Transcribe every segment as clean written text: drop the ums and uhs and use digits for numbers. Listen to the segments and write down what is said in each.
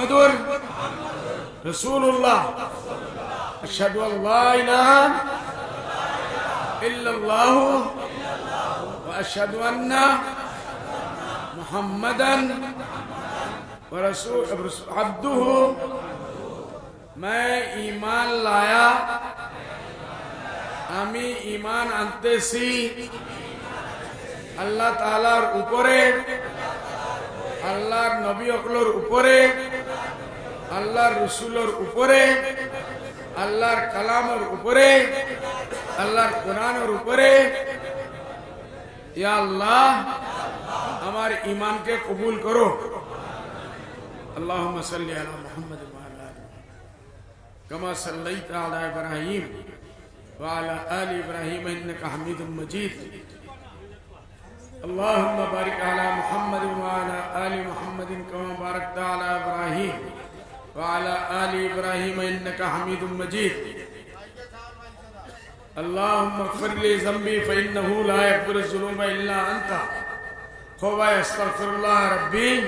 মুহাম্মাদুর রাসূলুল্লাহ আশহাদু আল্লা ইলাহা ইল্লাল্লাহু ওয়া আশহাদু আন্না মুহাম্মাদান ওয়া রাসূলুহু আবদুহু मैं ईमान लाया আমি ঈমান আনতেছি আল্লাহ তাআলার উপরে আল্লাহর নবী অকলর উপরে আল্লাহর রাসূলের উপরে আল্লাহর কালামের উপরে আল্লাহর কোরআনের উপরে ইয়া আল্লাহ আমার ঈমানকে কবুল করো আল্লাহুম্মা সাল্লি আলা মুহাম্মাদ ওয়া আলা আলি কামা সাল্লাইতা আলা ইব্রাহিম ওয়া আলা আলি ইব্রাহিম ইন্নাকা হামিদুম মাজিদ اللهم بارك على محمد وعلى آل محمد كما باركت على إبراهيم وعلى آل إبراهيم إنك حميد مجيد اللهم اغفر لي ذنبي فإنه لا يغفر الذنوب إلا أنت أستغفر الله ربي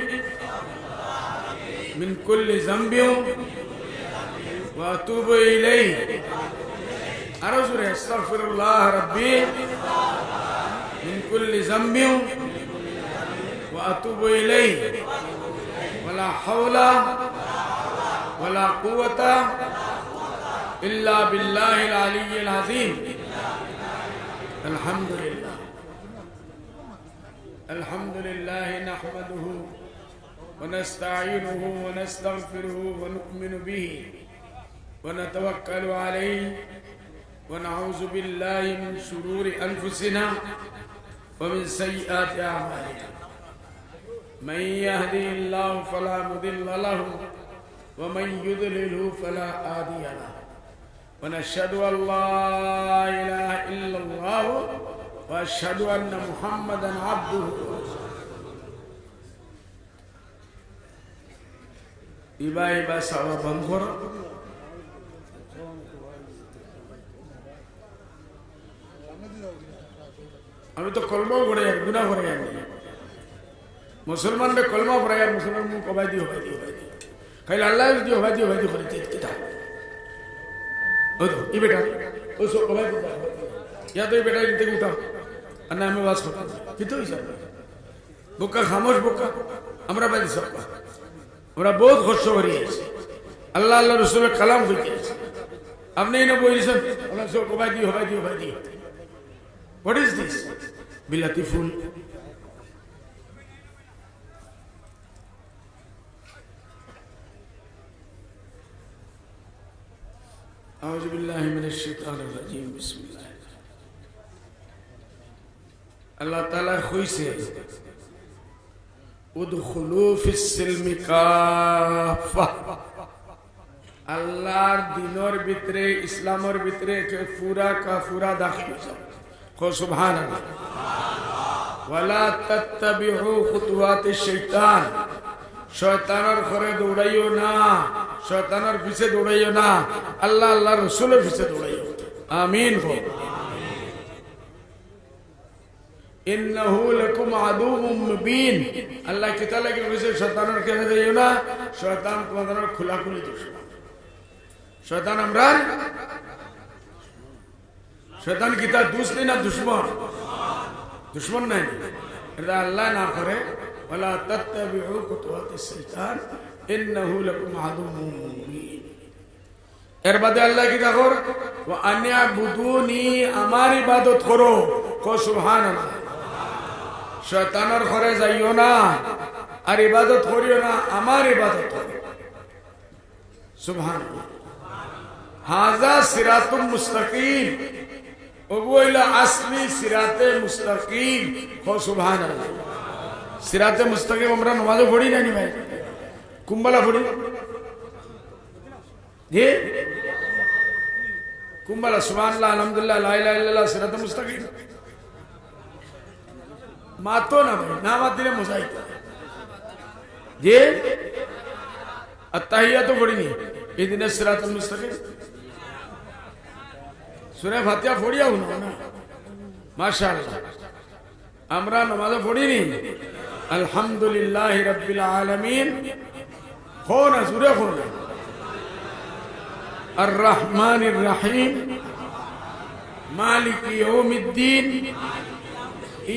من كل ذنب وأتوب إليه أرجو أستغفر الله ربي من كل ذنب وأتوب إليه ولا حول ولا قوة إلا بالله العلي العظيم الحمد لله نحمده ونستعينه ونستغفره ونؤمن به ونتوكل عليه ونعوذ بالله من شرور أنفسنا ومن سيئات أعمالنا من يهدي الله فلا مضل له ومن يضلله فلا هادي له ونشهد أن لا إله إلا الله وأشهد أن محمدا عبده إبا سوا بنغور আমি তো কলমাও পড়ে আর গুনাহ করে আর মুসলমানদের কলমা পড়ে আর মুসলমান মুখ কবাই দি খাইলে আল্লাহ দি হবাই দি করে কিতা ও তো ই বেটা ও সব কবাই দি ইয়া তো ই বেটা ইতে উঠা আর না আমি বাস করতে কিতো হিসাব বোকা খামোশ বোকা আমরা বাদি সব আমরা বহুত কষ্ট করিয়েছি আল্লাহ আল্লাহ রাসূলের কালাম কইতেছি আপনি না বইছেন আমরা সব কবাই দি হবাই দি What is this? Bilatiful. أعوذ بالله من الشيطان الرجيم بسم الله. الله تعالى خويسه ادخلوا في السلم كافة. আল্লাহর দিনের ভিতরে ইসলামের ভিতরে পুরা কাফুরা দাখিল হও কো সুবহানাল্লাহ ওয়ালা তাত্তাবিউ খুতুওয়াতিশ শাইতান শয়তানের ঘরে দৌড়াইও না শয়তানের পিছে দৌড়াইও না আল্লাহ আল্লাহর রাসূলের পিছে দৌড়াইও আমিন ইন্নাহু লাকুম আদুউম মুবিন আল্লাহ কি তাআলা কি বলেছে শয়তানের কাছে যাইও না শয়তান তোমাদের খোলাখুলি দুশমন শয়তান আমরা শয়তান কি তার দুশ্মন না দুশ্মন নাই এটা আল্লাহ না করে ওয়ালা তাত্তাবিউ খুতুওয়াতিশ শাইতান ইন্নাহু লাকুম আদুউম মুবিন এর বাদে আল্লাহ কি কর ওয়া আনিয়াবুদুনি আমার ইবাদত করো কো সুবহানাল্লাহ শয়তানের ঘরে যাইও না আর ইবাদত করিও না আমার ইবাদত করো সুবহানাল্লাহ হাযা সিরাতুম মুস্তাকিম ওগুলা আসলি সিরাতে মুস্তাকিম কো সুবহানাল্লাহ সিরাতে মুস্তাকিম আমরা নামাজে পড়ি না নি ভাই কুম্বালা পড়ি জি কুম্বালা সুবহানাল্লাহ আলহামদুলিল্লাহ লা ইলাহা ইল্লাল্লাহ সিরাতে মুস্তাকিম মাতো না ভাই না মাত দিলে মুসাইত জি আত্তাহিয়াতু পড়িনি ইহদিনাস সিরাতাল মুস্তাকিম সূরা ফাতিহা পড়িয়াও না মাশাআল্লাহ আমরা নামাজ পড়িনি আলহামদুলিল্লাহি রাব্বিল আলামিন খো না জুড়ে খো না আর রহমানির রহিম মালিক ইয়াউমিদ্দিন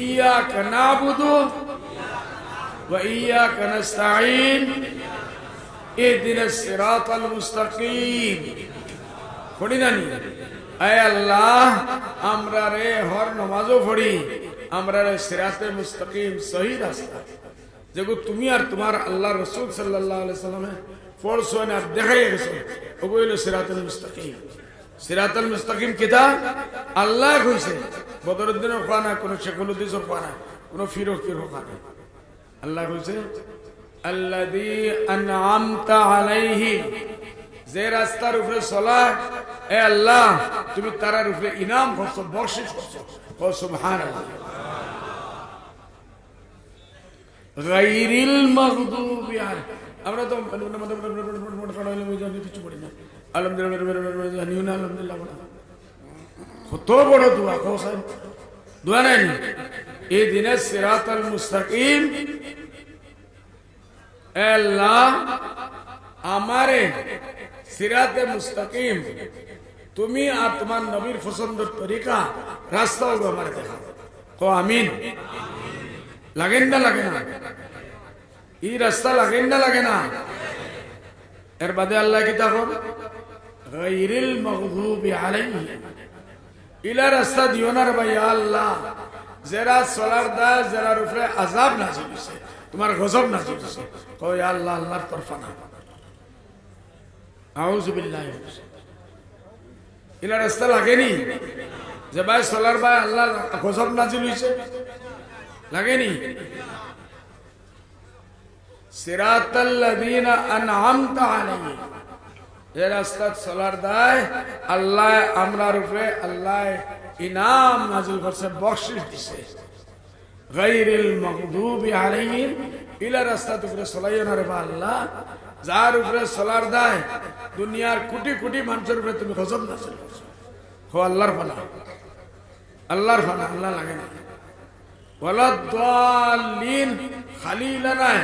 ইয়াকা নাবুদু ওয়া ইয়াকা নাস্তাঈন ইহদিনাস সিরাতাল মুস্তাকিম পড়ি নানি আয় আল্লাহ আমরা রে হর নামাজও পড়ি আমরা রে সিরাতে মুস্তাকিম সহি রাস্তা যেগো তুমি আর তোমার আল্লাহ রাসূল সাল্লাল্লাহু আলাইহি সাল্লামে পড়ছো না দেখাই গেছো ওগুলো সিরাতুল মুস্তাকিম সিরাতুল মুস্তাকিম কিতা আল্লাহ কইছে বদরুদ্দিন খানা কোন শেখুলুদ্দিন খানা কোন ফিরোজ খানা আল্লাহ কইছে আল্লাযী আনআমতা আলাইহি যে রাস্তার উপরে সালাত এ আল্লাহ তুমি তার উপরে ইনাম করছো বখশিশ করছো ও সুবহানাল্লাহ গায়রিল মাগদুবি আলাইহিম আমরা তো কিছু পড়ি না আলহামদুলিল্লাহ কত বড় দোয়া কোসাই দোয়া নাই এই দিনে সিরাতাল মুস্তাকিম আল্লাহ আমারে সিরাতে মুস্তাকিম তুমি আর তোমার নবীর পছন্দের তরিকা রাস্তা আমারে দেখাও কো আমিন লাগেন না লাগে না এই রাস্তা লাগেন না লাগে না এর বাদে আল্লাহ কি তখন গায়রিল মাগদুবি আলাইহিম ইলা রাস্তা দিও না রে ভাই আল্লাহ যারা সলার দা যারা উপরে আযাব নাযিল হইছে তোমার গজব নাযিল হইছে কই আল্লাহ আল্লাহর তরফ না আউযু বিল্লাহি ইলা রাস্তা লাগেনি যে ভাই সলার ভাই আল্লাহ গজব নাযিল হইছে লাগেনি সিরাতাল্লাযীনা আনআমতা আলাইহিম এই রাস্তা চলার দায় আল্লাহ আমরার উপরে আল্লাহ ইনাম নাযিল করছে বখশিশ দিছে গায়রিল মাগদুবি আলাইহিম ইলা রাস্তার উপরে চলাইও না রে আল্লাহ যার উপরে চলার দায় দুনিয়ার কোটি কোটি মানুষের উপরে তুমি গজব নাযিল করছো হো আল্লাহর ফানা আল্লাহ লাগে না ওয়ালাদ দাল্লিন খালিলা নাই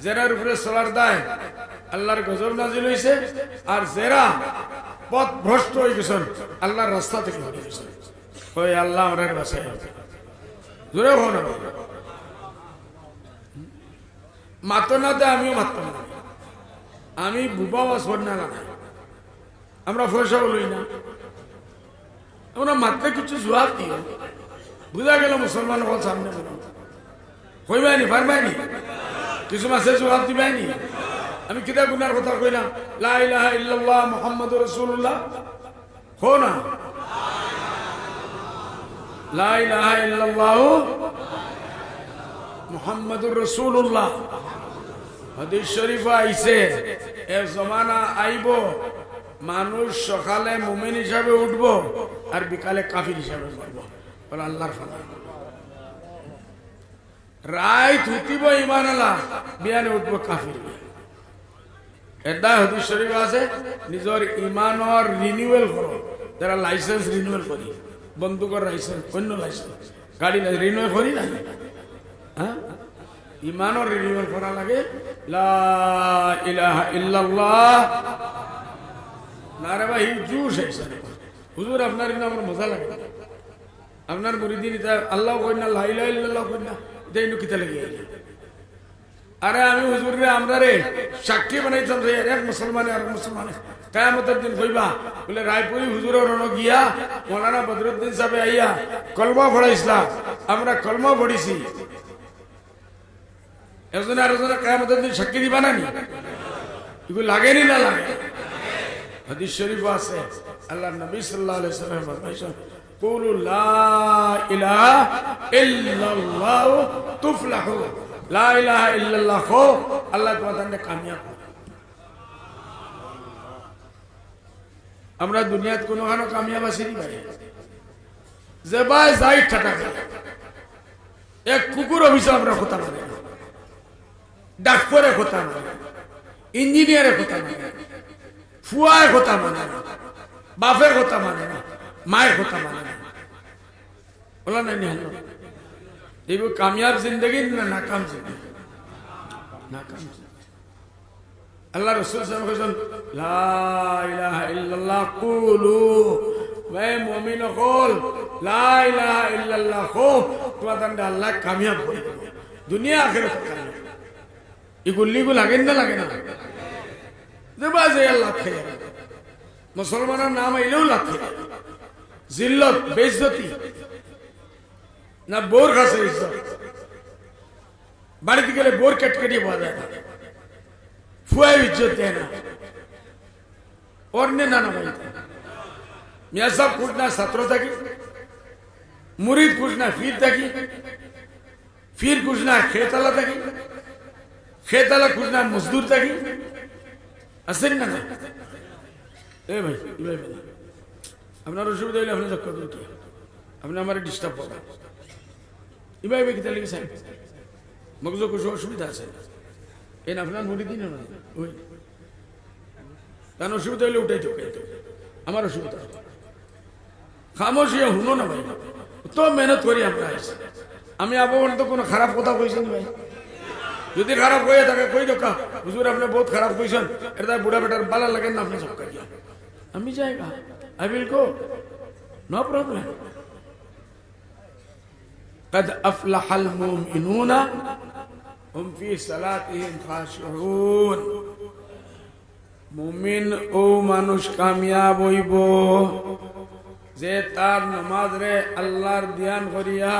যারার উপরে চলার দায় আল্লাহর গজব নাযিল হইছে আর যারা পথ ভ্রষ্ট হয়ে গেছেন আল্লাহর রাস্তা থেকে সরে গেছেন ওই আল্লাহ আমাদের বাঁচায় জোরে হো না মাতো না দে আমিও মারতাম না আমি বুবা বাসব না লাগাই আমরা পয়সা বলি না আমরা মারতে কিছু জবাব দিও বুঝা গেল মুসলমান হল সামনে বলো কইবাইনি পারবাইনি কিছু মাসে জবাব দিবাইনি আমি কিতা গুনার কথা কইলাম লা ইলাহা ইল্লাল্লাহ মুহাম্মাদুর রাসূলুল্লাহ হো না লা ইলাহা ইল্লাল্লাহ মুহাম্মাদুর রাসূলুল্লাহ হাদিস শরীফে আইছে এ জমানা আইব মানুষ সকালে মুমিন হিসাবে উঠবো আর বিকালে কাফির হিসাবে মরবো বলে আল্লাহর ফানা রায় থুতিব ইমান আল্লাহ বিয়ানে উঠবো কাফির এটা হাদিস শরীফ আছে নিজের ইমানের রিনিউয়াল করো যারা লাইসেন্স রিনিউয়াল করি বন্দুকের লাইসেন্স অন্য লাইসেন্স গাড়ি রিনিউয়াল করি না হ্যাঁ ইমানের রিনিউয়াল করা লাগে লা ইলাহা ইল্লাল্লাহ না রে ভাই জুস হইছে হুজুর আপনার নাম মজা লাগে আপনার মুরিদিন আল্লাহ কই না লা ইলাহা ইল্লাল্লাহ কই না দেইনু কিতা লাগে আরে আমি হুজুর রে আমরা রে সাক্ষী বানাইতাম রে এক মুসলমানে আর মুসলমানে কিয়ামতের দিন কইবা বলে রায়পুরি হুজুরের রণ গিয়া মাওলানা বদরুদ্দিন সাহেব আইয়া কলমা পড়াইছিলাম আমরা কলমা পড়িছি এজন্য আর এজন্য কিয়ামতের দিন সাক্ষী দিবা না নি এগুলো লাগেনি না লাগে হাদিস শরীফ আছে আল্লাহর নবী সাল্লাল্লাহু আলাইহি ওয়াসাল্লাম ফরমাইছেন কুলু লা ইলাহা ইল্লাল্লাহ তুফলাহু লা ইলাহা ইল্লাল্লাহ কো আল্লাহ তোমাদের কামিয়াব আমরা দুনিয়াত কোনো হানো কামিয়াব আছি নি ভাই যে ভাই যাই ঠাটা এক কুকুর অভিশাপ আমরা কথা মানে ডাক্তারের কথা মানে ইঞ্জিনিয়ারের কথা মানে ফুয়ার কথা মানে না বাপের কথা মানে না মায়ের কথা মানে না বলা নাই নি এগুলো কামিয়াব জিন্দগি না নাকাম জিন্দগি নাকাম আল্লাহ রাসূল সাল্লাল্লাহু আলাইহি ওয়াসাল্লাম লা ইলাহা ইল্লাল্লাহ কুলু ওয়া মুমিন কল লা ইলাহা ইল্লাল্লাহ কো তোমাদের আল্লাহ কামিয়াব করে দেবে দুনিয়া আখিরাত কামিয়াব এগুলো লাগে না দেবা যে আল্লাহ খায় মুসলমানের নাম আইলেও লাগে জিল্লত বেইজ্জতি না বোর কাছে ইজ্জত বাড়িতে গেলে বোর কেটকেটে পাওয়া যায় না ফুয়াই ইজ্জত দেয় না অন্য নানা ভাই মিয়া সাহেব খুঁজনা ছাত্র থাকি মুরিদ খুঁজনা ফির থাকি ফির খুঁজনা খেতালা থাকি খেতালা খুঁজনা মজদুর থাকি আছেন না এ ভাই আপনার অসুবিধা হইলে আপনি করবেন কি আপনি আমার ডিস্টার্ব করবেন ইবাই ভাই কিতা লিখেছেন মগজ কিছু অসুবিধা আছে এই না আপনার মুড়ি দিন ওই কারণ অসুবিধা হইলে উঠাই তো আমার অসুবিধা খামোশিয়া শুনো না ভাই তো মেহনত করি আমরা আমি আপনার তো কোনো খারাপ কথা কইছেন ভাই যদি খারাপ হয়ে থাকে কই দোকা হুজুর আপনি বহুত খারাপ কইছেন এটা বুড়া বেটার বালা লাগেন না আপনি সব কাজিয়া আমি যাইগা I will go no problem قد أفلح المؤمنون هم في صلاتهم خاشعون মুমিন ও মানুষ কামিয়াব হইব যে তার নামাজ রে আল্লাহর ধ্যান করিয়া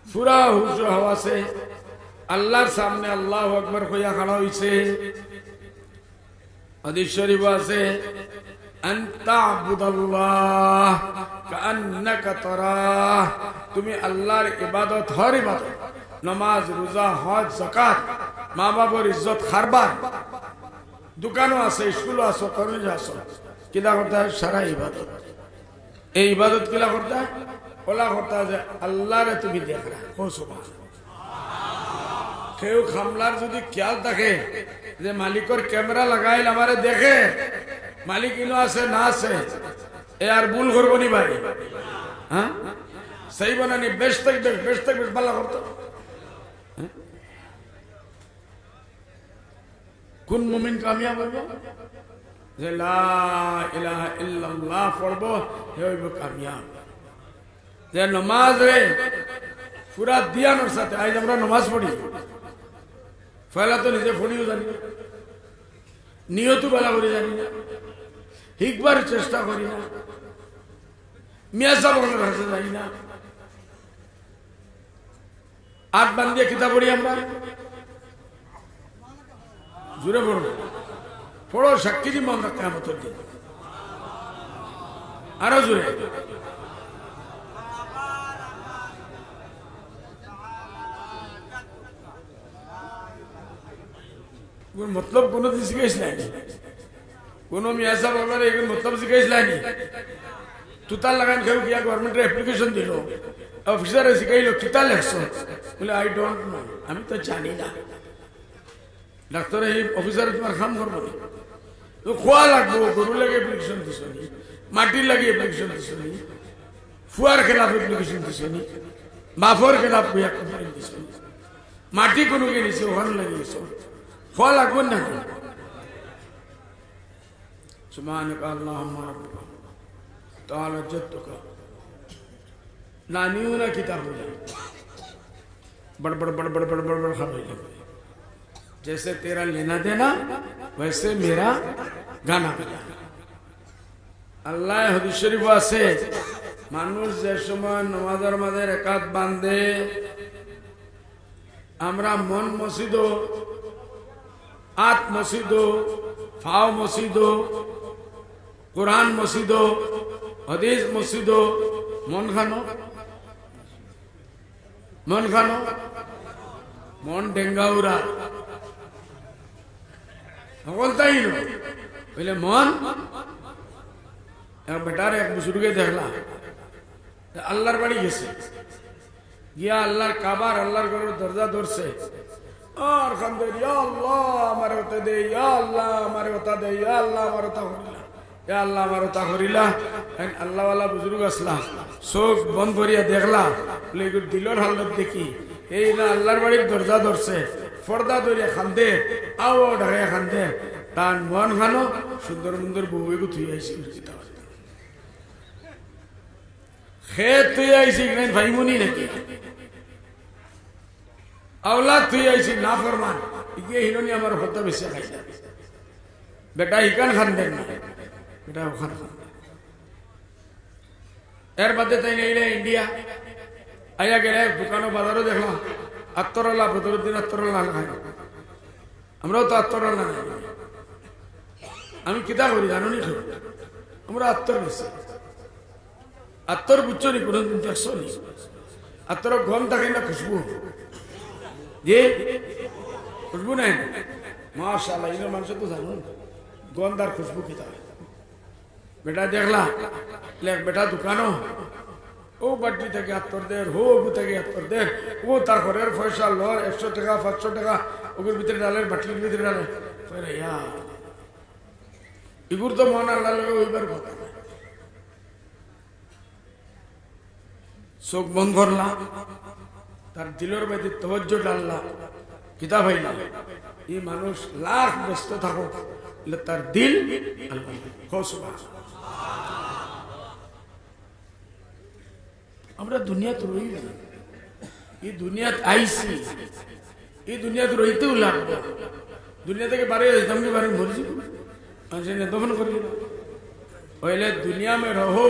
পুরা হুশ হওয়াছে আল্লাহর সামনে আল্লাহু আকবার কইয়া খাড়া হইছে হাদিস শরীফ আছে আনতা আবুদাল্লাহ কান্নাকা তারাহ তুমি আল্লাহর ইবাদত হর ইবাদত নামাজ রোজা হজ যাকাত মা বাবার ইজ্জত খারবার দোকানও আছে স্কুলও আছে কলেজ আছে কিলা করতে হয় সারা ইবাদত এই ইবাদত কিলা করতে হয় ওলা করতে হয় যে আল্লাহরে তুমি দেখ রা ও সুবহানাল্লাহ কেউ খামলার যদি খেয়াল থাকে যে মালিকর ক্যামেরা লাগাইল আমারে দেখে মালিক ইনো আছে না আছে এ আর ভুল করবো নি ভাই হ্যাঁ সেই বানানি বেশ থাকবে বেশ ভালো করতো কোন মুমিন কামিয়াব হইব যে লা ইলাহা ইল্লাল্লাহ পড়ব হে হইব কামিয়াব যে নামাজ রে পুরা দিয়ানোর সাথে আজ আমরা নামাজ পড়ি ফয়লা তো নিজে পড়িও জানি নিয়ত বেলা করে জানি না হিকবার চেষ্টা করি না মিয়া সাহেবের কাছে যাই না আট বান্ধিয়ে কিতাব পড়ি আমরা জুড়ে পড়বো পড়ো সাক্ষী দিব আমরা কিয়ামতের দিন আরো জুড়ে মতলব কোনো দিন শিখাইস নাই কোনো মিয়া সাহেব এগুলো মতলব শিখাইস নাই তুতাল লাগান কেউ গিয়া গভর্নমেন্টের অ্যাপ্লিকেশন দিল অফিসারে শিখাইল তুতাল লেখছো বলে আই ডোন্ট নো আমি তো জানি না ডাক্তার এই অফিসারে তোমার কাম করবো তো খোয়া লাগবো গরু লাগে অ্যাপ্লিকেশন দিছ নি মাটির লাগে অ্যাপ্লিকেশন দিছ নি ফুয়ার খেলাফ অ্যাপ্লিকেশন দিছ নি বাফর খেলাফ কমপ্লেন দিছ নি মাটি কোনো কে নিছে ওখানে লাগিয়েছ খোয়া লাগবো না সুবহানাকা আল্লাহুম্মা রাব্বিকা ताला जत्तु का नानियों ना किताब हो जाए बड़ बड़ बड़ बड़ बड़ बड़ बड़ खा हो जाए जैसे तेरा लेना देना वैसे मेरा गाना बजाना अल्लाह हदीस शरीफ আছে মানুষ যে সময় নামাজের মাঝে রাকাত বাঁধে আমরা মন মসজিদ আত মসজিদ ফাও মসজিদ কোরআন মসজিদ হাদিস মসজিদ মন খানো মন ডেঙ্গাউরা সকল তাই বলে মন এক বেটার এক বুজুর্গে দেখলা আল্লাহর বাড়ি গেছে গিয়া আল্লাহর কাবার আল্লাহর ঘরের দরজা ধরছে আর কান্দে ইয়া আল্লাহ আমারে ওটা দে ইয়া আল্লাহ আমারে ওটা দে ইয়া আল্লাহ আমারে ওটা করিলা ইয়া আল্লাহ আমারে ওটা করিলা আল্লাহ ওয়ালা বুজুর্গ আসলা চোখ বন্ধ করিয়া দেখলা বলে দিলর হালত দেখি এই না আল্লাহর বাড়ির দরজা ধরছে পর্দা ধরে খান্দে আও ঢাকে খান্দে তার মন খানো সুন্দর সুন্দর বউকে তুই আইসি খেত তুই আইসি ভাইমুনি নাকি আওলাদ তুই আইসি না ফরমান ইয়ে হিরনি আমার হত্যা বেশি খাইছে বেটা ইকান খান দেন না বেটা ওখান খান এর বাদে তাই নেই ইন্ডিয়া আইয়া গেলে দোকানও বাজারও দেখলাম আত্মরাল্লা বদরুদ্দিন আত্মরাল্লা খাই আমরাও তো আত্মরাল্লা নাই আমি কিতা করি জানো নি আমরা আত্মর বেশি আত্মর বুঝছো নি কোনদিন দেখছো নি আত্মর গম থাকে না খুশবু যে খুশবু নাই মাশাআল্লাহ ইনো মানুষ তো জানো গন্ধার খুশবু কিতা বেটা দেখলা লেখ বেটা দোকানো ও বাটি থেকে আত্মর দের হো গু থেকে আত্মর দের ও তার ঘরের পয়সা লর 100 টাকা 500 টাকা ওগুলোর ভিতরে ডালের বাটির ভিতরে ডালে এগুর তো মন আল্লাহ লাগে ওইবার কথা চোখ বন্ধ করলাম তার দিলের মধ্যে তবজ্জো ডাললা কিতাব হইলাম এই মানুষ লাখ ব্যস্ত থাকো তার দিল আমরা দুনিয়াতে রই না এই দুনিয়াত আইসি এই দুনিয়াতে রইতেও লাগবে দুনিয়া থেকে বাড়ি যেতাম কি বাড়ি মরছি दफन कर पहले दुनिया में रहो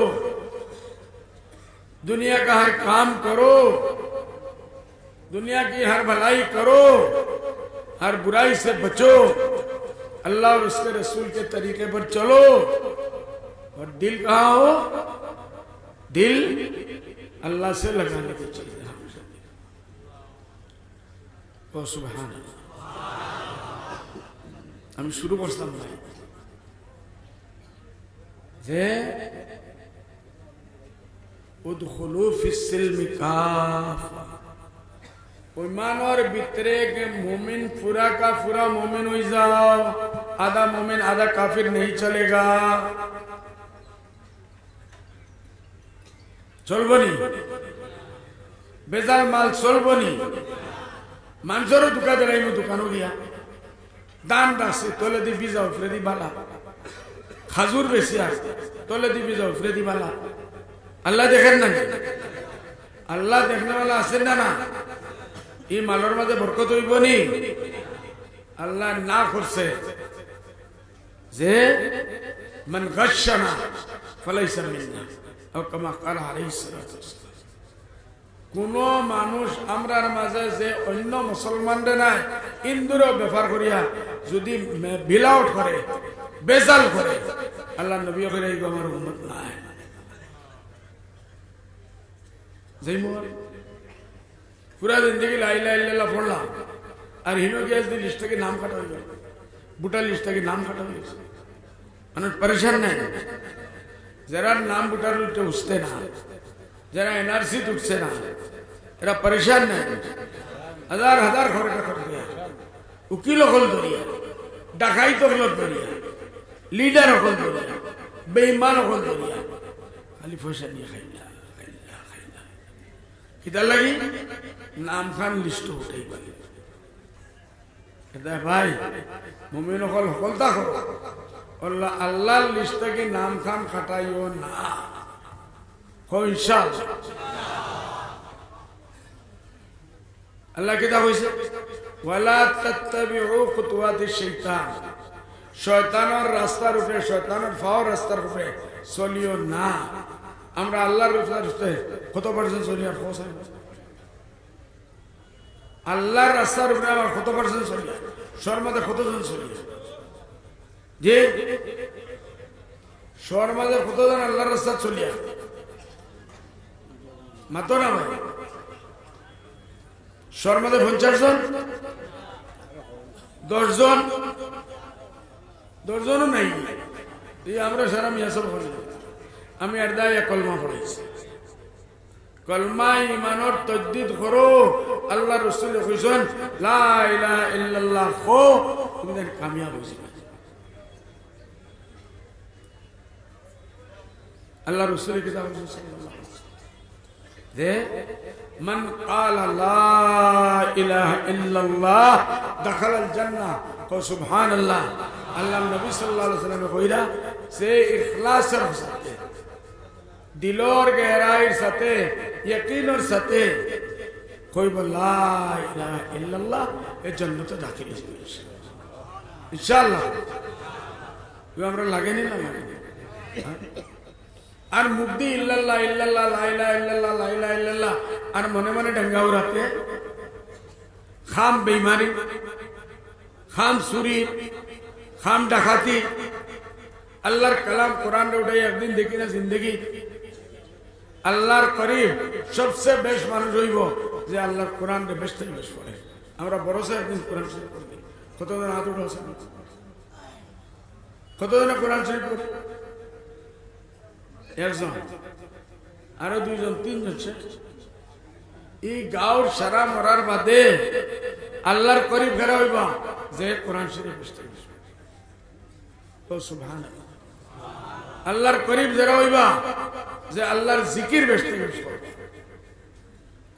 दुनिया का हर काम करो दुनिया की हर भलाई करो हर बुराई से बचो अल्लाह और उसके रसूल के तरीके पर चलो और दिल कहाँ हो दिल अल्लाह से लगाने की चीज है ओ सुभान हम शुरू करताम भाई যে উদখুলু ফিস সিলমি কাফা ईमानोर भीतरे के मोमिन पूरा का पूरा मोमिन हो जाओ आधा मोमिन आधा काफिर नहीं चलेगा चलबनी बेजार माल चलबनी मानसरो दुका दराई में दुकान हो गया दान दासे तोले दी बीजा फ्रेदी बाला खाजूर बेसिया तोले दी बीजा फ्रेदी बाला अल्लाह देखें ना अल्लाह देखने वाला आसे ना এই মালের মাঝে বরকত হইব নি আল্লাহ না করছে যে মান গাশানা ফালাইসা মিন্না আও কামা ক্বালা আলাইহিস সালাতু ওয়াসসালাম কোন মানুষ আমরার মাঝে যে অন্য মুসলমানদের নাই ইন্দুরও ব্যাপার করিয়া যদি বিলাউট করে বেজাল করে আল্লাহ নবী কইরা এই আমার উম্মত নাই যেই মোর पूरा जिंदगी ला इलाहा इल्लल्लाह पढ़ला और हिनो के इस लिस्ट के नाम काटा हुआ बुटा लिस्ट के नाम काटा हुआ मानो परेशान नहीं जरा नाम बुटा लुटे उसते ना जरा एनआरसी तुझसे ना जरा परेशान नहीं हजार हजार खबर का कर दिया उकीलो खोल दिया डकाई तो खोल दिया लीडर खोल दिया बेईमान खोल दिया खाली फैशन ये खाइला किधर लगी नाम खान लिस्ट उठाई वाली कहता है भाई मुमिन हकल हकलता करो अल्लाह अल्लाह लिस्ट के नाम खान खटाइयो ना हो इंशाअल्लाह अल्लाह कहता है वला तत्तबिउ खुतुवात शैतान शैतान और रास्ता रुपे शैतान और फाव रास्ता रुपे चलियो ना আমরা আল্লাহর রাস্তায় কত পার্সেন্ট চলি আর আল্লাহর রাস্তার উপরে আমার কত পার্সেন্ট চলি শর্মাদের কতজন চলি যে শর্মাদের কতজন আল্লাহর রাস্তা চলিয়া মাত্র না ভাই শর্মাদের 50 জন 10 জন 10 জনও নাই এই আমরা সারা মিয়া সব করি আমি আরদায় কলমা পড়াইছি কলমা ঈমানের তাজদীদ করো আল্লাহ রাসূল কইছেন লা ইলাহা ইল্লাল্লাহ কো তুমি দেন কামিয়াব হইছে আল্লাহ রাসূল কি সাল্লাল্লাহু আলাইহি ওয়াসাল্লাম যে মান ক্বালা লা ইলাহা ইল্লাল্লাহ দাখালাল জান্নাহ। কো সুবহানাল্লাহ। আল্লাহ নবী সাল্লাল্লাহু আলাইহি ওয়াসাল্লাম কইরা সে ইখলাসের সাথে দিলর গহরাইর সাথে ইয়াকিনের সাথে কইব লা ইলাহা ইল্লাল্লাহ, এ জান্নাতে দাখিল হবে ইনশাআল্লাহ। আমরা লাগেনি না লাগেনি? আর মুক্তি ইল্লাল্লাহ ইল্লাল্লাহ লা ইলাহা ইল্লাল্লাহ লা ইলাহা ইল্লাল্লাহ আর মনে মনে ডঙ্গা উড়াতে খাম বেঈমানি, খাম চুরি, খাম ডাকাতি, আল্লাহর কালাম কোরআন উঠাই একদিন দেখি না জিন্দগি আল্লাহর করিব সবচেয়ে বেশ মানুষ হইব যে আল্লাহর কোরআন বেশ থেকে বেশ পড়ে। আমরা ভরসা একদিন কোরআন শরীফ পড়ি। কতজন হাত উঠা আছে? কতজনে কোরআন শরীফ পড়ে? একজন, আরো দুইজন, তিনজন। এই গাঁর সারা মরার বাদে আল্লাহর করিব ফেরা হইবা যে কোরআন শরীফ বুঝতে সুবহানাল্লাহ। আল্লাহর করিব যারা হইবা যে আল্লাহর জিকির বেশতে বেশি।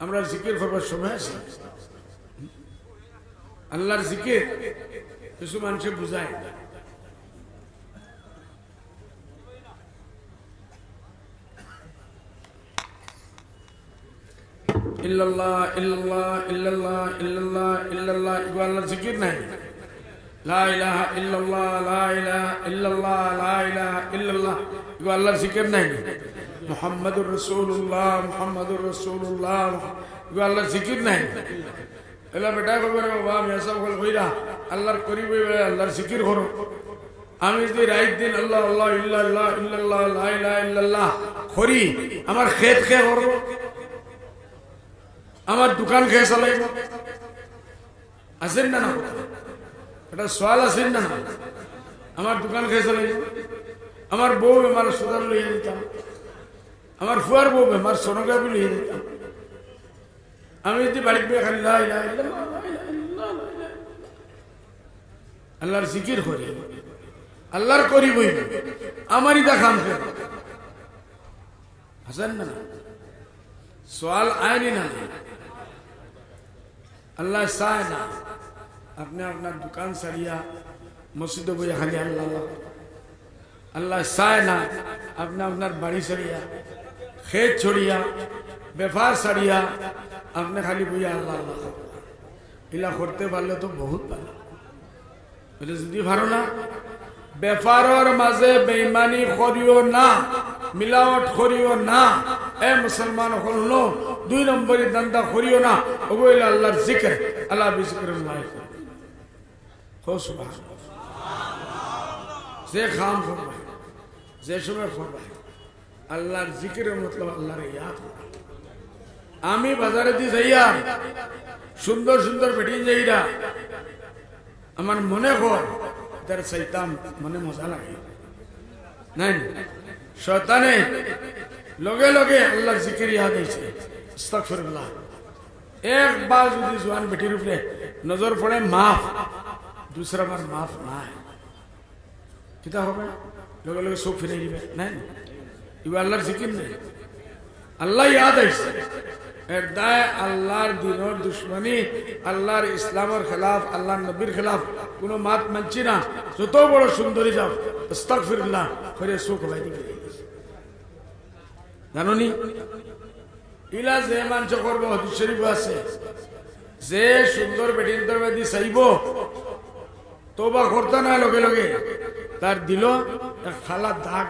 আমরা জিকির করবার সময় আছে, আল্লাহর জিকির কিছু মানুষে বুঝায় ইল্লাল্লাহ ইল্লাল্লাহ ইল্লাল্লাহ ইল্লাল্লাহ ইল্লাল্লাহ, এগুলো আল্লাহর জিকির নাই। লা ইলাহা ইল্লাল্লাহ লা ইলাহা ইল্লাল্লাহ লা ইলাহা ইল্লাল্লাহ, এগুলো আল্লাহর জিকির নাই। মুহাম্মাদুর রাসূলুল্লাহ মুহাম্মাদুর রাসূলুল্লাহ, এগুলো আল্লাহর জিকির নাই। এলা বেটা কইবে বাবা আমি এসব কইরা আল্লাহর করিবে আল্লাহর জিকির করো। আমি যদি রাত দিন আল্লাহ আল্লাহ ইল্লাল্লাহ ইল্লাল্লাহ লা ইলাহা ইল্লাল্লাহ করি, আমার খেত খেয়ে করব, আমার দোকান খেয়ে চালাইব, আছেন না? না এটা সওয়াল আছেন না? আমার দোকান খেয়ে চালাইব, আমার বউ বেমার সুদার লইয়া দিতাম, আমার ফুয়ার বউ বেমার সোনোগ্রাফি লইয়া দিতাম। আমি যদি বাড়িতে গিয়ে খালি লা ইলাহা ইল্লাল্লাহ লা ইলাহা ইল্লাল্লাহ আল্লাহর জিকির করি, আল্লাহর করি বই আমারই দেখাম খেয়ে আছেন না? সওয়াল আয়নি না। আল্লাহ চায় না আপনি আপনার দোকান ছাড়িয়া মসজিদে বইয়া খালি আল্লাহ আল্লাহ। আল্লাহ চায় না আপনি আপনার বাড়ি ছাড়িয়া, খেত ছড়িয়া, ব্যাপার ছাড়িয়া আপনি খালি বইয়া আল্লাহ আল্লাহ। এলা করতে পারলে তো বহুত ভালো। এটা যদি ভালো না, ব্যাপারের মাঝে বেঈমানি করিও না, মিলাওয়াট করিও না। এ মুসলমান হল দুই নম্বরই দান্দা করিও না। ওগুলো আল্লাহর জিকির, আল্লাহ বিজিকিরুল্লাহ যে খাম করবে, যে সময় করবে আল্লাহর জিকিরের মতলব আল্লাহর ইয়াদ। আমি বাজারে দিয়ে যাইয়া সুন্দর সুন্দর বেটি যাইরা আমার মনে কর তার চাইতাম মনে মজা লাগে নাই? শয়তানে লগে লগে আল্লাহর জিকির ইয়াদ হইছে, আস্তাগফিরুল্লাহ। একবার যদি জওয়ান বেটির উপরে নজর পড়ে মাফ, दूसरा बार माफ ना है किता হবে? লগে লগে চোখ ফিরে দিবে নাই? এগুলো আল্লাহর জিকির নেই। আল্লাহ ইয়াদ হইছে এর দায় আল্লাহর দিনের দুশ্মনী, আল্লাহর ইসলামের খেলাফ, আল্লাহর নবীর খেলাফ কোনো মাত মানছি না। যত বড় সুন্দরী যাও আস্তাগফিরুল্লাহ করে চোখ হলাই দিবে। জানোনি ইলা যে মানুষ করবো হাদিস শরীফ আছে, যে সুন্দর বেটির দরবাদি চাইব তোবা করতে না লগে লগে তার দিল এক খালা দাগ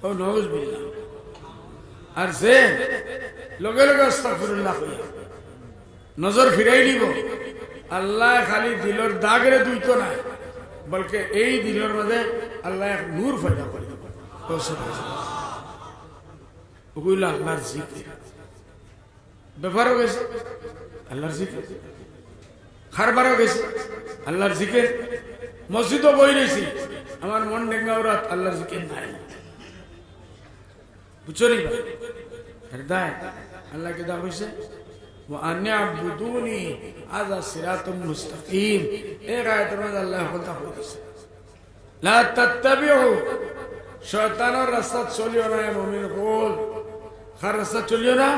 ও নাউজুবিল্লাহ। আর যে লগে লগে আস্তাগফিরুল্লাহ কইয়া নজর ফিরাই দিব, আল্লাহ খালি দিলর দাগরে দুইতো না, বলকে এই দিলর মাঝে আল্লাহ এক নূর পয়দা করে দেব। ওগুলো আল্লাহর জিকির। ব্যাপারও গেছে আল্লাহর জিকির, খারবারও গেছে আল্লাহর জিকির, মসজিদও বই রয়েছি আমার মন ডেঙ্গা রাত আল্লাহর জিকির নাই। বুঝছো নি হৃদয় আল্লাহকে দেওয়া হয়েছে ওয়ানি'বুদুনি হাযা সিরাতুম মুস্তাকিম। এক আয়াতের মধ্যে আল্লাহ কথা বলেছে লা তাত্তাবিউ, শয়তানের রাস্তা চলিও না মুমিন হল, খার রাস্তা চলিও না,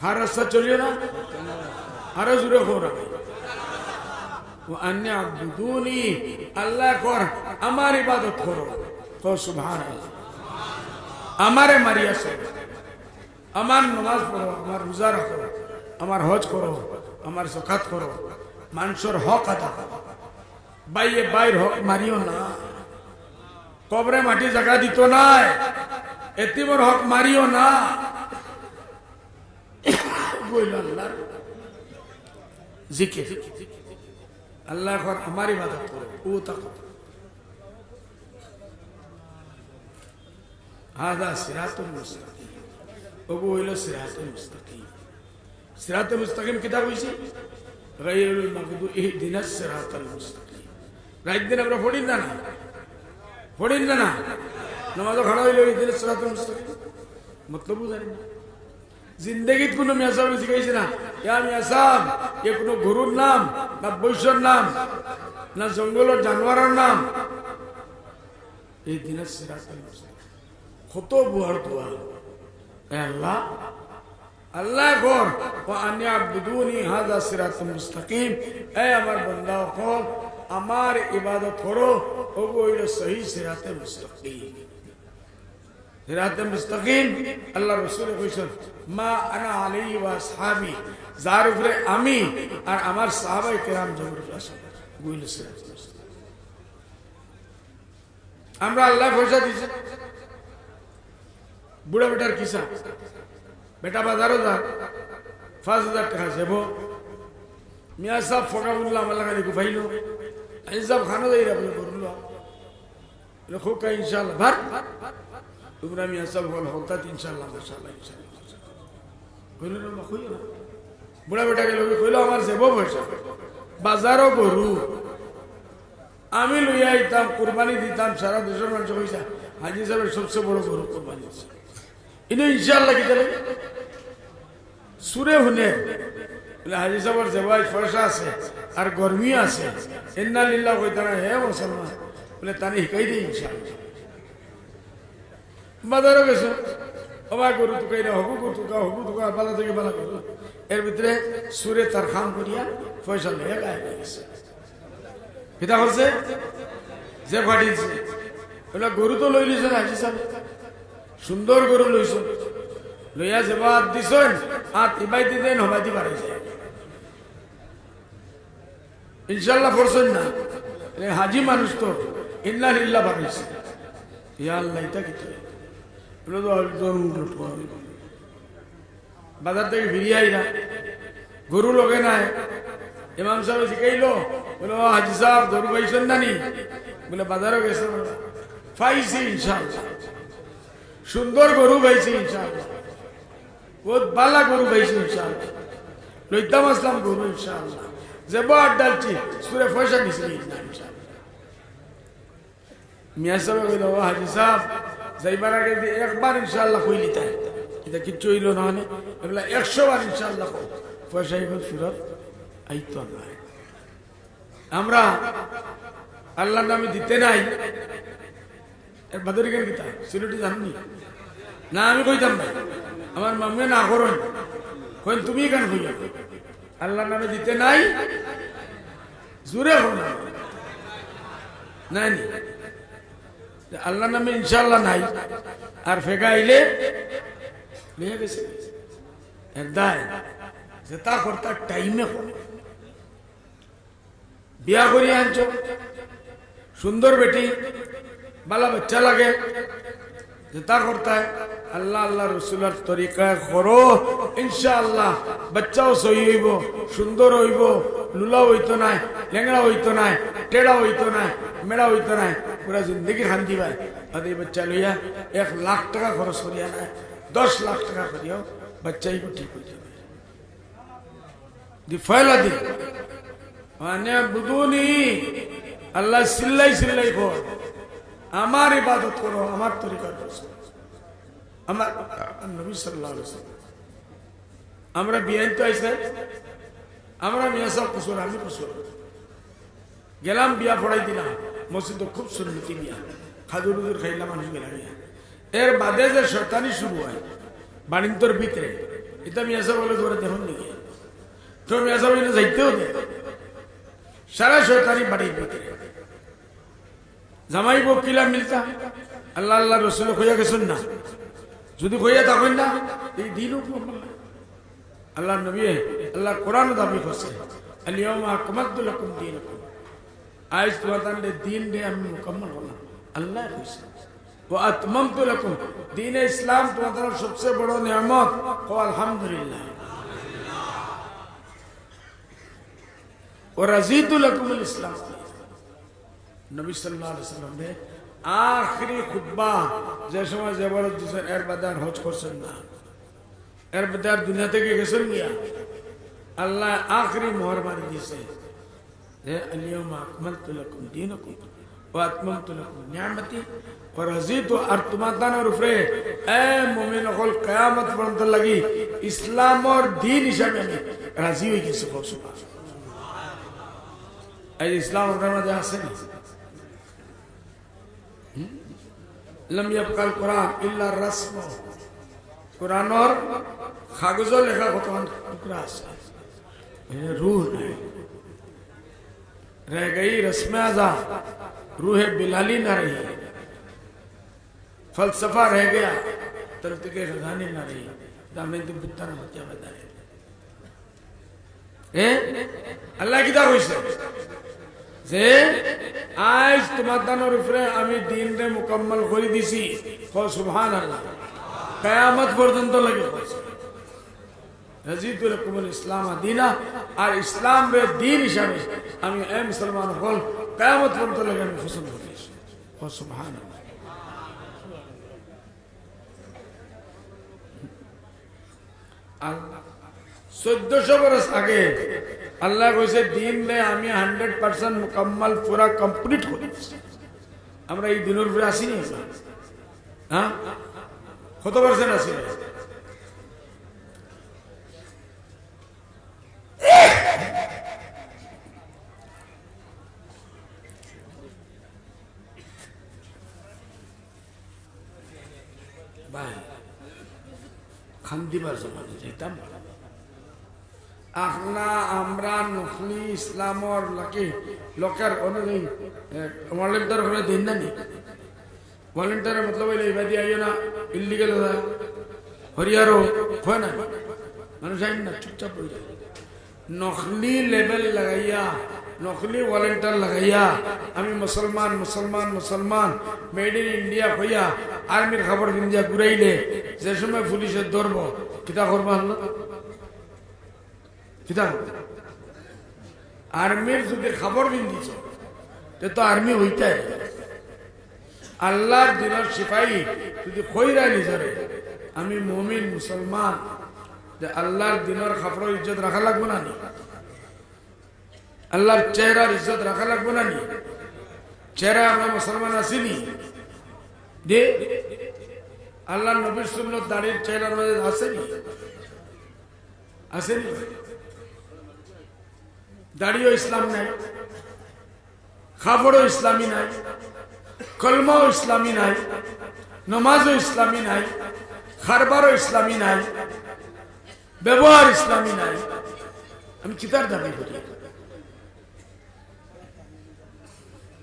খার রাস্তা চলিও না, আরো জোরে খোরা अन्य अब्दुनी अल्लाह कर हमारी इबादत करो तो सुभान अल्लाह हमारे मारिया से हमार नमाज पढ़ो, हमार रोजा रखो, हमार हज करो, हमार ज़कात करो, मानसर हक अदा करो। বাইয়ে বাইর হক মারিও না, কবরে মাটি জায়গা দিত না, এতিমের হক মারিও না। বইল আল্লাহর জিকির, আল্লাহ ঘর আমার ইবাদত করো, ও তাকো। হাদা সিরাতুল মুস্তাকিম, ওগো হইল সিরাতুল মুস্তাকিম। সিরাতুল মুস্তাকিম কিতাব হইছে গায়রুল মাগদুব ইহদিনাস সিরাতাল মুস্তাকিম। রাত দিন আমরা পড়ি না, পড়ি না, নামাজ খাড়া হইল ইহদিনাস সিরাতাল মুস্তাকিম মতলব জানি না। জিন্দগিত কোনো মিয়া সাহেব শিখাইছে না, ইয়া মিয়া সাহেব এ কোনো গরুর নাম না বৈশ্যর নাম না জঙ্গলের জানোয়ারের নাম। এই দিনের সিরাতুল মুস্তাকিম কত বড় দোয়া। আল্লাহ আল্লাহ কর ও আনি আবদুনি হাযা সিরাতুল মুস্তাকিম, এ আমার বান্দা কর আমার ইবাদত করো, ও হইল সহি সিরাতুল মুস্তাকিম। সিরাতুল মুস্তাকিম আল্লাহ রাসূল কইছেন মা আনা আলাইহি ওয়া আসহাবি, যার উপরে আমি আর আমার সাহাবায়ে কেরাম যার উপরে আছে বইল সিরাতুল মুস্তাকিম। আমরা আল্লাহ পয়সা দিছে, বুড়া বেটার কিসা, বেটা বাজারও যা 5000 টাকা যাব, মিয়া সাহেব ফোকা বললাম আল্লাহ কাছে গুফাইল, আই সাহেব খানো যাই রে বলে করল খুব কা ইনশাআল্লাহ ভার তোমরা মিয়া সাহেব বল হঠাৎ ইনশাআল্লাহ মাশাআল্লাহ ইনশাআল্লাহ কইল না কইল না। বুড়া বেটা গেল কইল আমার যাব পয়সা, বাজারও গরু আমি লইয়া আইতাম, কুরবানি দিতাম, সারা দেশের মানুষ কইছা হাজি সাহেবের সবচেয়ে বড় গরু কুরবানি দিচ্ছে, ইনো ইনশাআল্লাহ কি জানে সুরে হুনে বলে হাজি সাহেবের জবাই পয়সা আছে আর গরমি আছে, ইন্না লিল্লাহ কইতা না হে মুসলমান বলে তানে শিখাই দিই ইনশাআল্লাহ। বাজারও গেছে অবাক গরু তুকাই না, হবু গরু তুকা, হবু তুকা, বালা থেকে বালা গরু, এর ভিতরে সুরে তার খাম করিয়া পয়সা লইয়া গায়ে গেছে। পিতা করছে যে ফাটিছে বলে গরু তো লই লিছেন হাজি সাহেব, সুন্দর গরু লইছ, লইয়া যে বাদ দিছেন আর ইবাইতে দেন হবাইতে পারেছে ইনশাআল্লাহ পড়ছেন না, হাজি মানুষ তো ইন্না লিল্লাহ পারেছে। ইয়া আল্লাহ এটা কি বাজার থেকে ফিরিয়ে আইরা গরু লগে নাই, ইমাম সাহেব শিখাইল বলে ও হাজি সাহেব গরু পাইছেন নানি, বলে বাজারও গেছে পাইছি ইনশাআল্লাহ, সুন্দর গরু পাইছি ইনশাআল্লাহ, বহুত বালা গরু পাইছি ইনশাআল্লাহ, লইতাম আসলাম গরু ইনশাআল্লাহ, যে বাদ ডালছি সুরে পয়সা দিছি ইনশাআল্লাহ। মিয়া সাহেব কইল ও হাজি সাহেব যাইবার আগে একবার ইনশাআল্লাহ কইলি তাই, এটা কিচ্ছু হইল না, এগুলা 100 বার ইনশাআল্লাহ পয়সা এখন ফিরত আইতো না। আমরা আল্লাহর নামে দিতে নাই, এর বাদরি কেন কিতা সিলেটি জাননি না, আমি কইতাম না, আমার মাম্মে না করেন কইন তুমি কেন কইয়া আল্লাহর নামে দিতে নাই, জোরে হল নাই আল্লাহর নামে ইনশাআল্লাহ নাই, আর ফেকা আইলে নিয়ে গেছে একদায় যে তা করতার টাইমে বিয়া করিয়ে আনছ, সুন্দর বেটি বালা বাচ্চা লাগে, যে তা করতা আল্লাহ আল্লাহ রসুলের তরিকায় করো ইনশাআল্লাহ বাচ্চাও সহি হইব, সুন্দর হইব, লুলা হইতো নাই, লেংড়া হইতো নাই, টেড়া হইতো নাই, মেড়া হইতো নাই, পুরা জিন্দগি খান্দি ভাই এই বাচ্চা লইয়া 1 লাখ টাকা খরচ করিয়া নাই, 10 লাখ টাকা করিয়াও বাচ্চাই ঠিক হয়ে যাবে। দি ফয়লা দি মানে বুদুনি আল্লাহ সিল্লাই সিল্লাই কর, আমার ইবাদত করো আমার তরিকার আমার নবী সাল্লাল্লাহু আলাইহি ওয়াসাল্লাম। আমরা বিয়ান তো আইছে, আমরা মিয়া সাহেব কুসুর, আমি কুসুর গেলাম বিয়া পড়াই দিলাম মসজিদ, খুব সুন্নতি বিয়া, খাজুর উজুর খাইলাম মানুষ গেলাম বিয়া, এর বাদে যে শয়তানি শুরু হয় বাণিজ্যর ভিতরে, এটা মিয়াসা বলে করে দেখুন নাকি তো মিয়াসা বলে যাইতেও নেই সারা শয়তানি বাড়ির ভিতরে জামাই বউ কিলা মিলতা আল্লাহ আল্লাহ রসুল হইয়া গেছেন না, যদি হইয়া থাকেন না এই দিন আল্লাহ নবী আল্লাহ কোরআন দাবি করছে আলিয়াউমা আকমালতু লাকুম দীনাকুম, আজ তোমাদের দিন রে আমি মুকম্মল করলাম। আল্লাহ কইছে ওয়া আতমামতু লাকুম, দ্বীন ইসলাম তোমাদের সবচেয়ে বড় নিয়ামত। ও আলহামদুলিল্লাহ। ওয়া রাযীতু লাকুমুল ইসলাম। নবী সাল্লাল্লাহু আলাইহি ওয়াসাল্লাম রে আখরি খুতবা যে সময় জবরত দিছেন, এর বাদার হজ করছেন না, এর বাদার দুনিয়া থেকে গেছেন গিয়া আল্লাহ আখরি মোহর মারি দিয়েছে যে আলিয়াউমা আকমালতু লাকুম দীনাকুম ওয়া আতমামতু লাকুম নি'মাতি ওয়া রাযীতু, আর তোমাদের উপরে এ মুমিন হল কিয়ামত পর্যন্ত লাগি ইসলামর দ্বীন হিসাবে আমি রাজি হয়ে গেছি। সুবহানাল্লাহ। এই ইসলাম ওটার মধ্যে আছে না, লম ইয়াবকাল কোরআন ইল্লা রাসম, কোরআনর কাগজ লেখা কত টুকরা আছে, रूह नहीं रह गई, रस्म आजा रूह बिलाली ना रही, फलसफा रह गया, तलतके रजानी ना रही, दामे तो बुत्ता ना बच्चा बता रहे अल्लाह की दाव যে আজ তোমাদের উপরে আমি দ্বীনরে মুকম্মল করে দিছি। সুবহানাল্লাহ। কিয়ামত পর্যন্ত লাগে রাযীতু লাকুমুল ইসলাম দীনা, আর ইসলাম রে দ্বীন হিসাবে আমি এ মুসলমান হল কিয়ামত পর্যন্ত লাগে আমি পছন্দ করেছি। সুবহানাল্লাহ। আল্লাহ 1400 বছর আগে আল্লাহ কইছে দ্বীন রে আমি 100% মুকম্মল পুরা কমপ্লিট করে দিয়েছি। আমরা এই দিনের উপরে আসিনি, হ্যাঁ কত পার্সেন্ট আসি? ভাই খান্দিবার জমানে যেতাম আখনা আমরা নকলি ইসলামর লাগে লোকের অনুযায়ী ভলেন্টার করে দিন না নি, ভলেন্টারের মতলব হইলে ইবাদি আইও না, ইলিগেল হরিয়ারও হয় না, মানুষ আইন না চুপচাপ হয়ে যায়। নকলি লেবেল লাগাইয়া নকলি ভলেন্টার লাগাইয়া আমি মুসলমান মুসলমান মুসলমান মেড ইন ইন্ডিয়া হইয়া আর্মির খবর ইন্ডিয়া ঘুরাইলে যে সময় পুলিশের ধরব কিতা করবা হলো, আর্মির যদি খবর বিন্দিছ তো আর্মি হইতে আল্লাহর দিনের সিপাহী যদি কইরা নিজরে আমি মুমিন মুসলমান, যে আল্লাহর দিনের খবর ইজ্জত রাখা লাগবে না নি, আল্লাহর চেহারার ইজ্জত রাখা লাগবে না নি, চেহারা আমরা মুসলমান আসিনি যে আল্লাহ নবীর সুন্নাত দাড়ির চেহারার মধ্যে আসেনি, আসেনি। দাড়িও ইসলাম নাই, খাবরও ইসলামী নাই, কলমাও ইসলামী নাই, নমাজও ইসলামী নাই, খারবারও ইসলামী নাই, ব্যবহার ইসলামী নাই। আমি কিতার দাবি করি?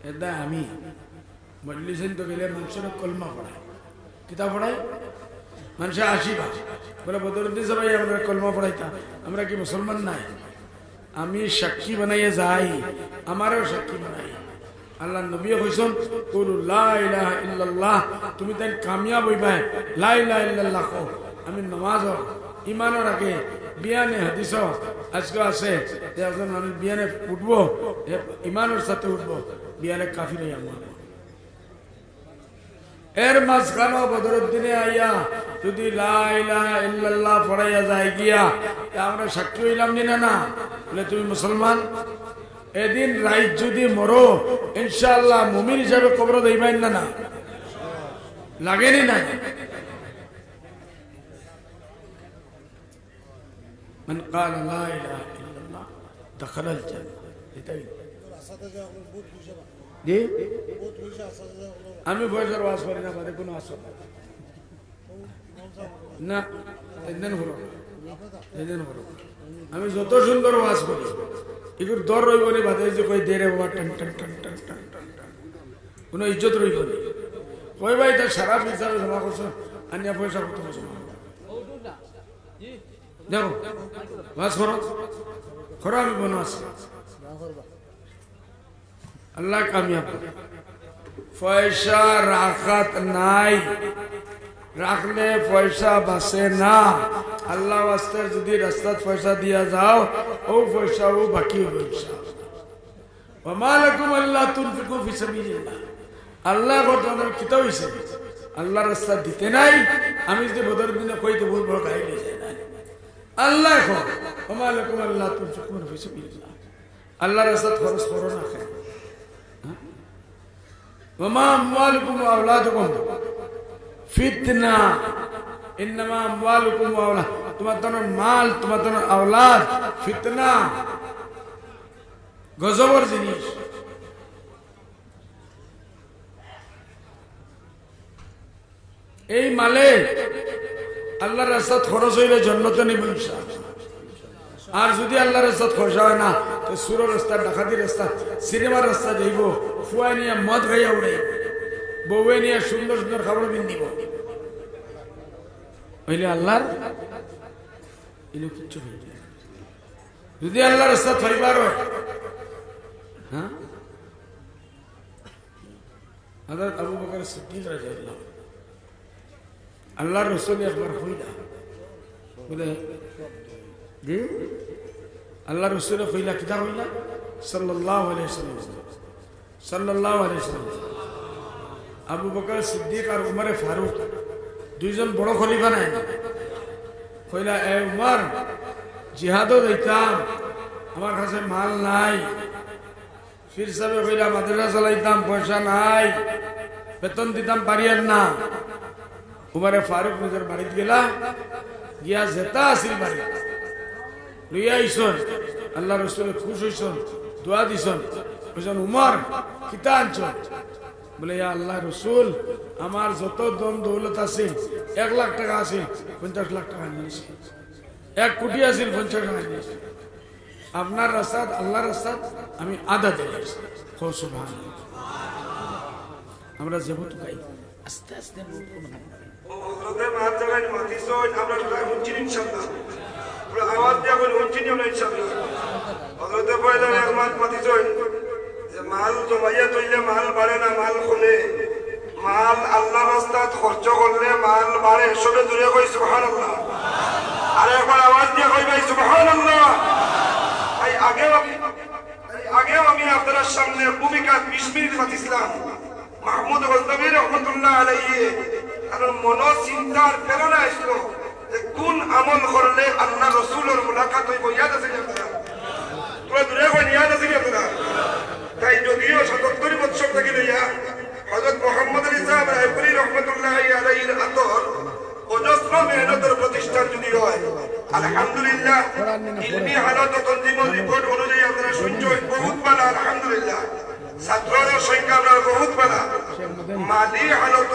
এটা আমি মজলিসেন তো গেলে মানুষের কলমা পড়ায়, কিতাব পড়ায়, মানুষের আশীর্বাদ বলে বদরুদ্দিন সবাই আমরা কলমা পড়াইতাম, আমরা কি মুসলমান নাই? আমি সাক্ষী বানাইয়া যাই, আমারও সাক্ষী বানাই। আল্লাহ নবী কইছেন কুলু লা ইলাহা ইল্লাল্লাহ, তুমি তাই কামিয়াব হইবা লা ইলাহা ইল্লাল্লাহ কও। আমি নামাজ ইমানের আগে বিয়ানে হাদিস আজকে আছে যে একজন মানুষ বিয়ানে উঠবো ইমানের সাথে উঠবো, বিয়ানে কাফির হইয়া মরবো। এর মাঝখানে বদরুদ্দিনে আইয়া যদি লা ইলাহা ইল্লাল্লাহ পড়াইয়া যায় গিয়া আমরা সাক্ষী হইলাম না না, বলে তুমি মুসলমান। এদিন রাইত যদি মরো ইনশাআল্লাহ মুমিন হিসাবে কবর দেইবেন না, না লাগেনি না। মান ক্বালা লা ইলাহা ইল্লাল্লাহ দাখালাল জান্নাহ। এটাই জি আমি বয়সের ওয়াজ করি না, বাদে কোনো আসর না এদিন হলো এদিন হলো আমি যত সুন্দর ওয়াজ করি এগুলো দর রইব নি বাদে যে কই দে রে বাবা টান টান টান টান টান টান টান কোনো ইজ্জত রইব নি কই ভাই তার সারা হিসাবে জমা করছো আনিয়া পয়সা কত জমা দেখো ওয়াজ করো করো আমি বনো আছি আল্লাহ কামিয়াব পয়সা রাখাত নাই রাখলে পয়সা বাঁচে না আল্লাহ ওয়াস্তে যদি রাস্তাত পয়সা দিয়া যাও ও পয়সা ও বাকি হবে ওমা লাকুম আল্লাহ তুনফিকু ফি সাবিলিল্লাহ আল্লাহ বর্তমানে কিতা হইছে আল্লাহ রাস্তা দিতে নাই আমি যদি বদর দিনে কইতে ভুল বড় গাইলে যায় না আল্লাহ কো ওমা লাকুম আল্লাহ তুনফিকু ফি সাবিলিল্লাহ আল্লাহ রাস্তা খরচ করো না খায় ওমা আমওয়ালুকুম ওয়া আওলাদুকুম ফিতনা ইন্নামা আমওয়ালুকুম ওয়া আওলাদ তোমাদের মাল তোমাদের আওলাদ ফিতনা গজবের জিনিস এই মালে আল্লাহর রাস্তায় খরচ হইলে জান্নাতে নিব ইনশাআল্লাহ আর যদি আল্লাহর রাস্তায় খরচ হয় না তো সুরের রাস্তা ডাকাতি রাস্তা সিনেমার রাস্তা যাইব ফুয়া নিয়ে মদ খাইয়া উড়াইব বউয়ে নিয়ে সুন্দর সুন্দর খাবার বিন্দিব হইলে আল্লাহর এগুলো কিচ্ছু হয়ে যায় যদি আল্লাহর রাস্তা থাইবার হয় হ্যাঁ হযরত আবু বকর সিদ্দিক রাদিয়াল্লাহু আল্লাহর রাসূল একবার কইলা বলে জি আল্লাহর রাসূল কইলা কিটা কইলা সাল্লাল্লাহু আলাইহি ওয়াসাল্লাম আবু বকর সিদ্দিক আর উমরে ফারুক দুইজন বড় খলিফা নাই কইলা এ উমর জিহাদও যাইতাম আমার কাছে মাল নাই ফির সাহেব কইলা মাদ্রাসা চালাইতাম পয়সা নাই বেতন দিতাম পারিয়ার না উমরে ফারুক নিজের বাড়িতে গেলা গিয়া যেতা আসিল বাড়ি লইয়া আইসন আল্লাহ রাসূল খুশ হইসন দোয়া দিছন কইসন উমর কিতা আনছন বলে ইয়া আল্লাহ রাসূল আমার যত দম দৌলত আছে 1 লাখ টাকা আছে 50 লাখ টাকা নিয়েছি 1 কোটি আছে 50 টাকা নিয়েছি আপনার রাস্তাত আল্লাহর রাস্তাত আমি আদা দিয়েছি সুবহানাল্লাহ আমরা যাবো তো গাই আস্তে আস্তে হযরতে মাত জাগাই মাতি সই আমরা হুঁচি ইনশাআল্লাহ পুরো আওয়াজ দিয়া বল হুঁচি নিও ইনশাআল্লাহ হযরতে পয়লা রহমত মাতি সই যে মাল জমাইয়া তৈলে মাল বাড়ে না মাল খুলে মাল আল্লাহর রাস্তায় খরচ করলে মাল বাড়ে সবে দূরে কই সুবহানাল্লাহ আরে একবার আওয়াজ দিয়া কই ভাই সুবহানাল্লাহ এই আগেও আমি আপনাদের সামনে ভূমিকা 20 মিনিট মাতিছিলাম মাহমুদ গজনবী রহমাতুল্লাহ আলাইহি কারণ মনোচিন্তার প্রেরণা আসলো যে কোন আমল করলে আল্লাহ রাসূলের মুলাকাত হইব ইয়াদ আছে আপনারা তোরা দূরে কই ইয়াদ আছে আপনারা তাই যদিও 77 বছর থেকে লইয়া হযরত মুহাম্মদ আলী সাহেব রায়পুরি রহমাতুল্লাহ আলাইহির আতর অজস্র মেহনতের প্রতিষ্ঠান যদি হয় আলহামদুলিল্লাহ ইলমি হালত তনজিমুল রিপোর্ট অনুযায়ী আপনারা শুনছেন বহুত ভালো আলহামদুলিল্লাহ ছাত্রদের সংখ্যা আমরা বহুত ভালো মালি হালত